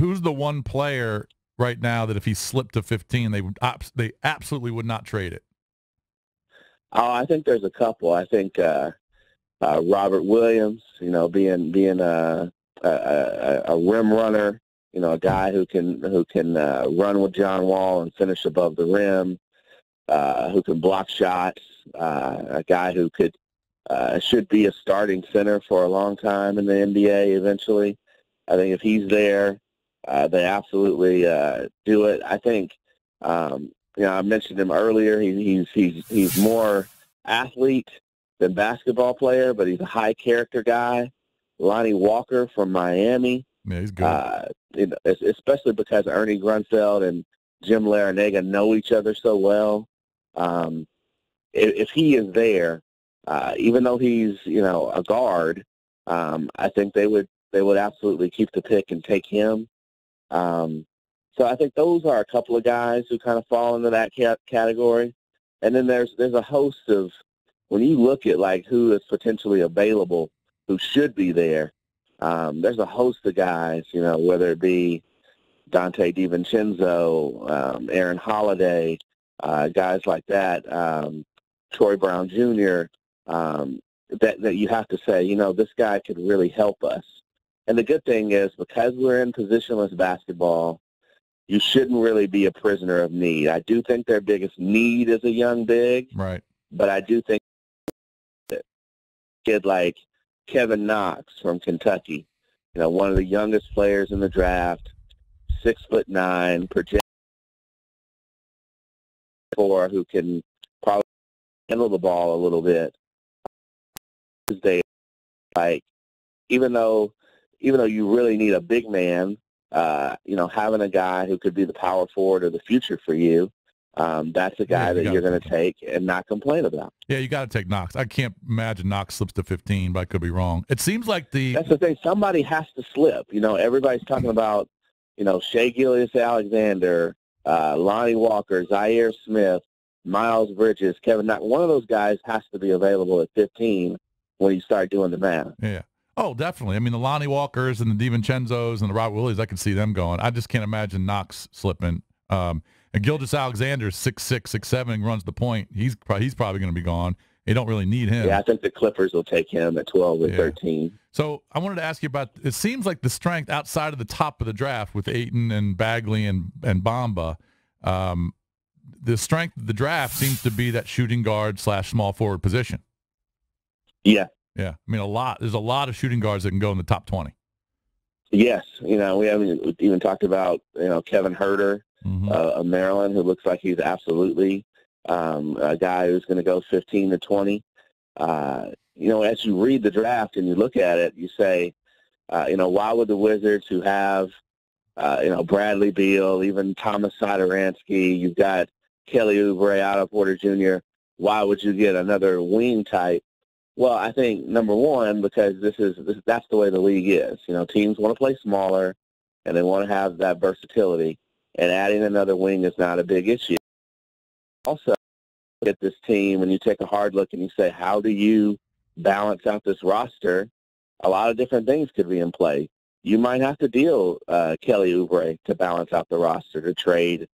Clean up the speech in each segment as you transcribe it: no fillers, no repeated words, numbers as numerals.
who's the one player right now that if he slipped to 15, they absolutely would not trade it? Oh, I think there's a couple. I think Robert Williams, being a rim runner, a guy who can run with John Wall and finish above the rim, who can block shots, a guy who should be a starting center for a long time in the NBA eventually. I think if he's there, they absolutely do it. I think, I mentioned him earlier. He's more athlete than basketball player, but he's a high character guy. Lonnie Walker from Miami. Yeah, he's good. Especially because Ernie Grunfeld and Jim Larinaga know each other so well. If he is there, even though he's a guard, I think they would absolutely keep the pick and take him. So I think those are a couple of guys who kind of fall into that category. And then there's a host of, when you look at like who is potentially available, who should be there, there's a host of guys, whether it be Dante DiVincenzo, Aaron Holiday, guys like that, Troy Brown Jr., that you have to say, this guy could really help us. And the good thing is, because we're in positionless basketball, you shouldn't really be a prisoner of need. I do think their biggest need is a young big. Right. But I do think a kid like Kevin Knox from Kentucky, one of the youngest players in the draft, 6'9", project 4, who can probably handle the ball a little bit. Even though you really need a big man, having a guy who could be the power forward of the future for you, that's a guy that you're going to take and not complain about. Yeah, you got to take Knox. I can't imagine Knox slips to 15, but I could be wrong. It seems like that's the thing. Somebody has to slip. Everybody's talking about, Shea Gilgeous-Alexander, Lonnie Walker, Zaire Smith, Miles Bridges, Kevin Knox. One of those guys has to be available at 15 when you start doing the math. Yeah. Oh, definitely. I mean, the Lonnie Walkers and the DiVincenzos and the Robert Williams, I can see them going. I just can't imagine Knox slipping. And Gilgeous-Alexander, 6'6", 6'7", runs the point. He's probably going to be gone. They don't really need him. Yeah, I think the Clippers will take him at 12 or 13. So I wanted to ask you about, it seems like the strength outside of the top of the draft with Ayton and Bagley and Bamba, the strength of the draft seems to be that shooting guard / small forward position. Yeah. Yeah. I mean, there's a lot of shooting guards that can go in the top 20. Yes. We haven't even talked about, Kevin Huerter of Maryland, who looks like he's absolutely a guy who's going to go 15 to 20. As you read the draft and you look at it, you say, why would the Wizards, who have, Bradley Beal, even Thomas Satoransky, you've got Kelly Oubre, Otto Porter Jr., why would you get another wing type? Well, I think, number one, because that's the way the league is. Teams want to play smaller, and they want to have that versatility, and adding another wing is not a big issue. Also, at this team, and you take a hard look and you say, how do you balance out this roster? A lot of different things could be in play. You might have to deal Kelly Oubre to balance out the roster, to trade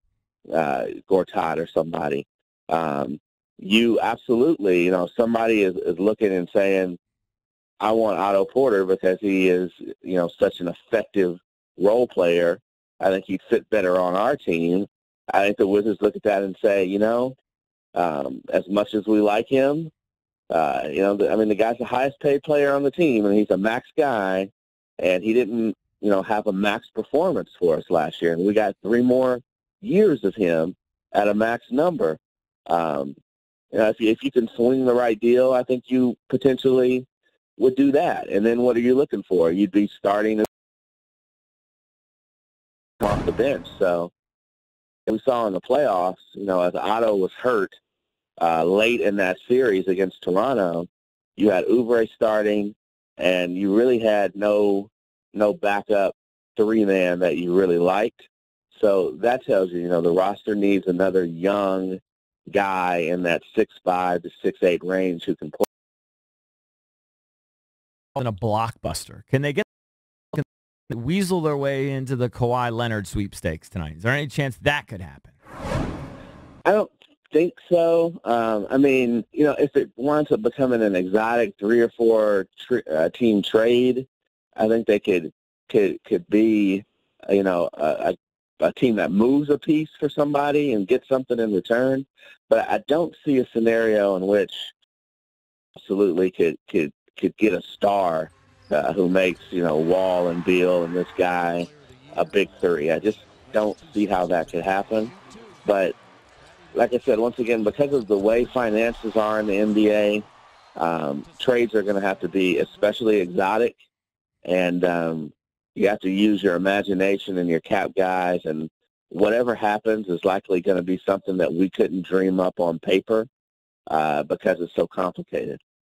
Gortat or somebody. You absolutely, somebody is looking and saying, I want Otto Porter because he is, such an effective role player. I think he'd fit better on our team. I think the Wizards look at that and say, as much as we like him, the guy's the highest paid player on the team, and he's a max guy, and he didn't, have a max performance for us last year. And we got 3 more years of him at a max number. If you can swing the right deal, I think you potentially would do that. And then what are you looking for? You'd be starting off the bench. So we saw in the playoffs, as Otto was hurt late in that series against Toronto, you had Oubre starting, and you really had no backup 3-man that you really liked. So that tells you, the roster needs another young guy in that 6'5" to 6'8" range who can play. In a blockbuster, can they get weasel their way into the Kawhi Leonard sweepstakes tonight? Is there any chance that could happen? I don't think so. I mean, if it winds up becoming an exotic 3 or 4 team trade, I think they could be, a team that moves a piece for somebody and gets something in return. But I don't see a scenario in which absolutely could get a star who makes, Wall and Beal and this guy a big 3. I just don't see how that could happen. But like I said, once again, because of the way finances are in the NBA, trades are going to have to be especially exotic, and you have to use your imagination and your cap guys, and whatever happens is likely going to be something that we couldn't dream up on paper because it's so complicated.